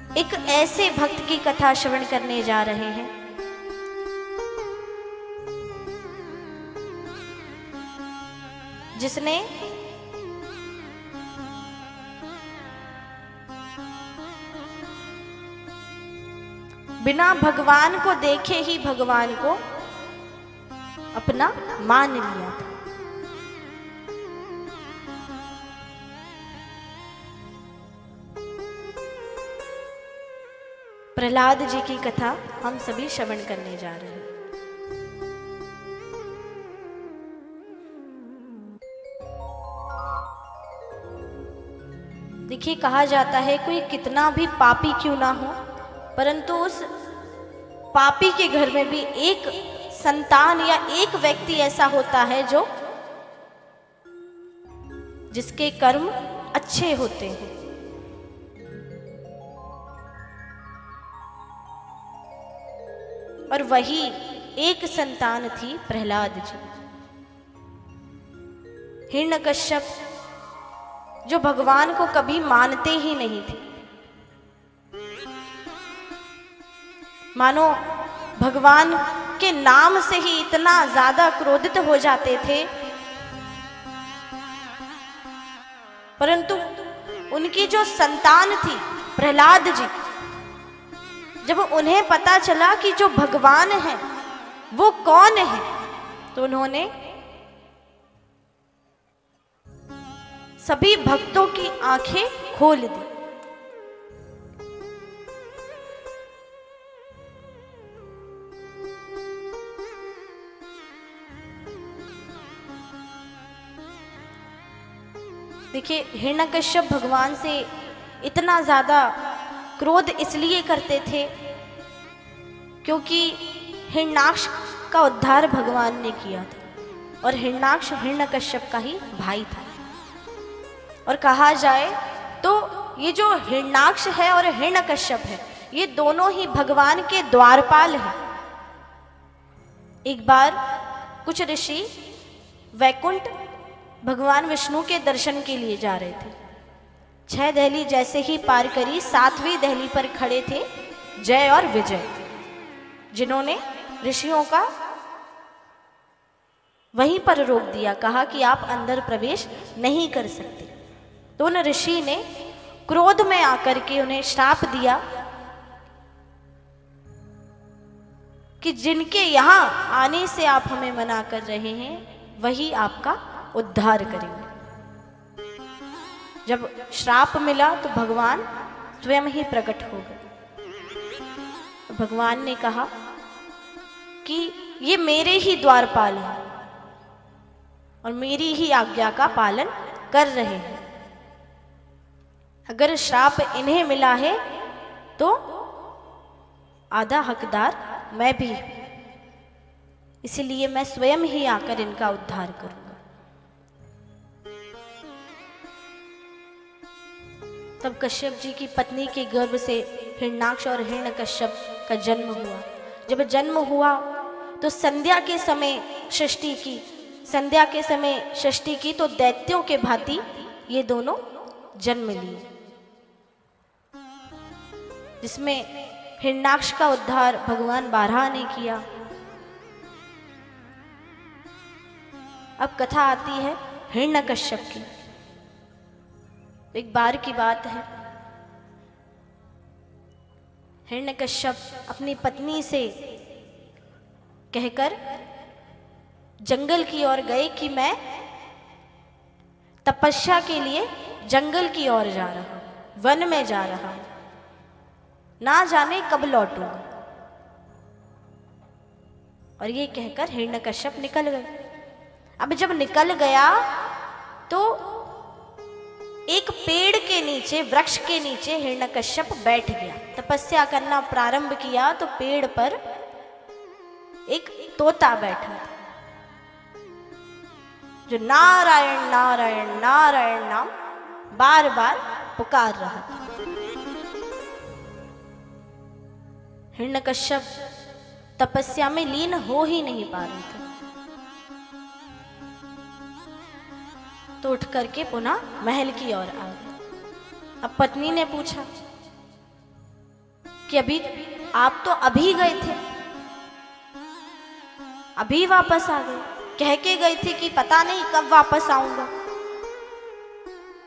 एक ऐसे भक्त की कथा श्रवण करने जा रहे हैं जिसने बिना भगवान को देखे ही भगवान को अपना मान लिया था। प्रहलाद जी की कथा हम सभी श्रवण करने जा रहे हैं। देखिए, कहा जाता है कोई कितना भी पापी क्यों ना हो, परंतु उस पापी के घर में भी एक संतान या एक व्यक्ति ऐसा होता है जो जिसके कर्म अच्छे होते हैं। और वही एक संतान थी प्रहलाद जी। हिरण्यकश्यप जो भगवान को कभी मानते ही नहीं थे, मानो भगवान के नाम से ही इतना ज्यादा क्रोधित हो जाते थे, परंतु उनकी जो संतान थी प्रहलाद जी, जब उन्हें पता चला कि जो भगवान है वो कौन है, तो उन्होंने सभी भक्तों की आंखें खोल दी। देखिए, हिरण्यकश्यप भगवान से इतना ज्यादा क्रोध इसलिए करते थे क्योंकि हिरण्याक्ष का उद्धार भगवान ने किया था और हिरण्याक्ष हिरण्यकश्यप का ही भाई था। और कहा जाए तो ये जो हिरण्याक्ष है और हिरण्यकश्यप है, ये दोनों ही भगवान के द्वारपाल हैं। एक बार कुछ ऋषि वैकुंठ भगवान विष्णु के दर्शन के लिए जा रहे थे। 6 दहली जैसे ही पार करी, 7वीं दहली पर खड़े थे जय और विजय, जिन्होंने ऋषियों का वहीं पर रोक दिया, कहा कि आप अंदर प्रवेश नहीं कर सकते। तो उन ऋषि ने क्रोध में आकर के उन्हें श्राप दिया कि जिनके यहां आने से आप हमें मना कर रहे हैं वही आपका उद्धार करेंगे। जब श्राप मिला तो भगवान स्वयं ही प्रकट हो गए। भगवान ने कहा कि ये मेरे ही द्वारपाल हैं और मेरी ही आज्ञा का पालन कर रहे हैं। अगर श्राप इन्हें मिला है तो आधा हकदार मैं भी हूं, इसलिए मैं स्वयं ही आकर इनका उद्धार करूंगा। तब कश्यप जी की पत्नी के गर्भ से हिरण्याक्ष और हिरण्यकश्यप का जन्म हुआ। जब जन्म हुआ तो संध्या के समय षष्ठी की, संध्या के समय षष्ठी की तो दैत्यों के भांति ये दोनों जन्म लिए, जिसमें हिरण्याक्ष का उद्धार भगवान बारहा ने किया। अब कथा आती है हिरण्यकश्यप की। एक बार की बात है, हिरण्यकश्यप अपनी पत्नी से कहकर जंगल की ओर गए कि मैं तपस्या के लिए जंगल की ओर जा रहा हूं, वन में जा रहा हूं, ना जाने कब लौटूंगा। और ये कहकर हिरण्यकश्यप निकल गए। अब जब निकल गया तो एक पेड़ के नीचे, वृक्ष के नीचे हिरण्यकश्यप बैठ गया। तपस्या करना प्रारंभ किया तो पेड़ पर एक तोता बैठा था जो नारायण नारायण नारायण नाम बार बार पुकार रहा था। हिरण्यकश्यप तपस्या में लीन हो ही नहीं पा रहे थे, तो उठ करके पुनः महल की ओर आ गए। अब पत्नी ने पूछा कि अभी आप तो अभी गए थे, अभी वापस आ गए, कह के गए थे कि पता नहीं कब वापस आऊंगा,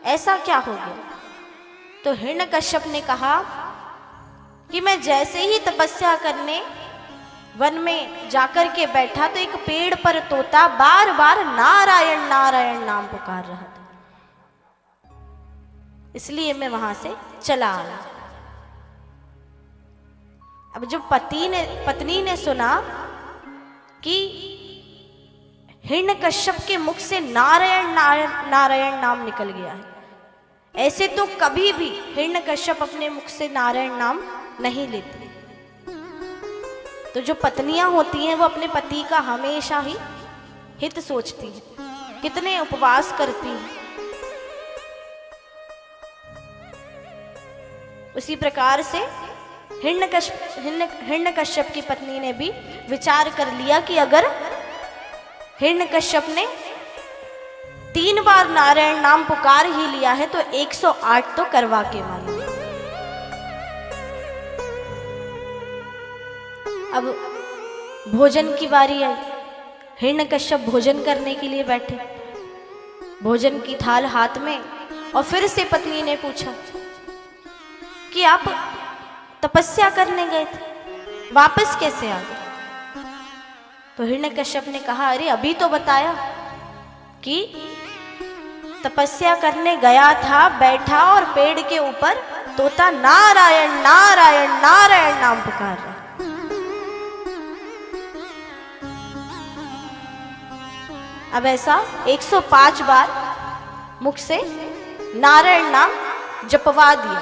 ऐसा क्या हो गया? तो हिरण्यकश्यप ने कहा कि मैं जैसे ही तपस्या करने वन में जाकर के बैठा तो एक पेड़ पर तोता बार बार नारायण नारायण नाम पुकार रहा था, इसलिए मैं वहां से चला आया। अब जब पत्नी ने सुना कि हिरण्यकश्यप के मुख से नारायण नारायण नारायण नाम निकल गया है, ऐसे तो कभी भी हिरण्यकश्यप अपने मुख से नारायण नाम नहीं लेते। तो जो पत्नियां होती हैं वो अपने पति का हमेशा ही हित सोचती हैं, कितने उपवास करती हैं। उसी प्रकार से हिरण्यकश्यप की पत्नी ने भी विचार कर लिया कि अगर हिरण्यकश्यप ने 3 बार नारायण नाम पुकार ही लिया है तो 108 तो करवा के मानेंगे। अब भोजन की बारी आई, हिरण्यकश्यप भोजन करने के लिए बैठे, भोजन की थाल हाथ में, और फिर से पत्नी ने पूछा कि आप तपस्या करने गए थे, वापस कैसे आ गए? तो हिरण्यकश्यप ने कहा, अरे अभी तो बताया कि तपस्या करने गया था, बैठा और पेड़ के ऊपर तोता नारायण नारायण नारायण नाम पुकार रहा। अब ऐसा 105 बार मुख से नारायण नाम जपवा दिया,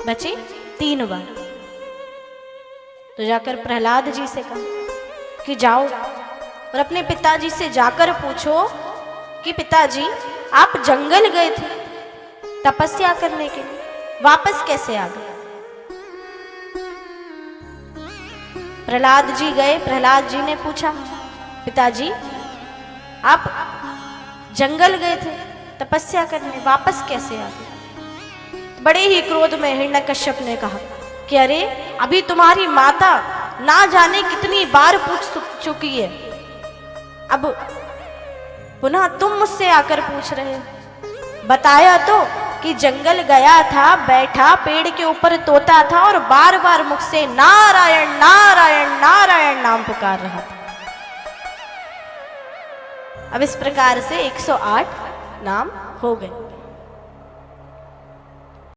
बचे 3 बार। तो जाकर प्रहलाद जी से कहा कि जाओ और अपने पिताजी से जाकर पूछो कि पिताजी आप जंगल गए थे तपस्या करने के लिए, वापस कैसे आ गए? प्रहलाद जी गए, प्रहलाद जी ने पूछा, पिताजी आप जंगल गए थे तपस्या करने, वापस कैसे आ गए? बड़े ही क्रोध में हिरण्यकश्यप ने कहा कि अरे अभी तुम्हारी माता ना जाने कितनी बार पूछ चुकी है, अब पुनः तुम मुझसे आकर पूछ रहे हो। बताया तो कि जंगल गया था, बैठा, पेड़ के ऊपर तोता था और बार बार मुख से नारायण नारायण नारायण नाम पुकार रहा था। अब इस प्रकार से 108 नाम हो गए।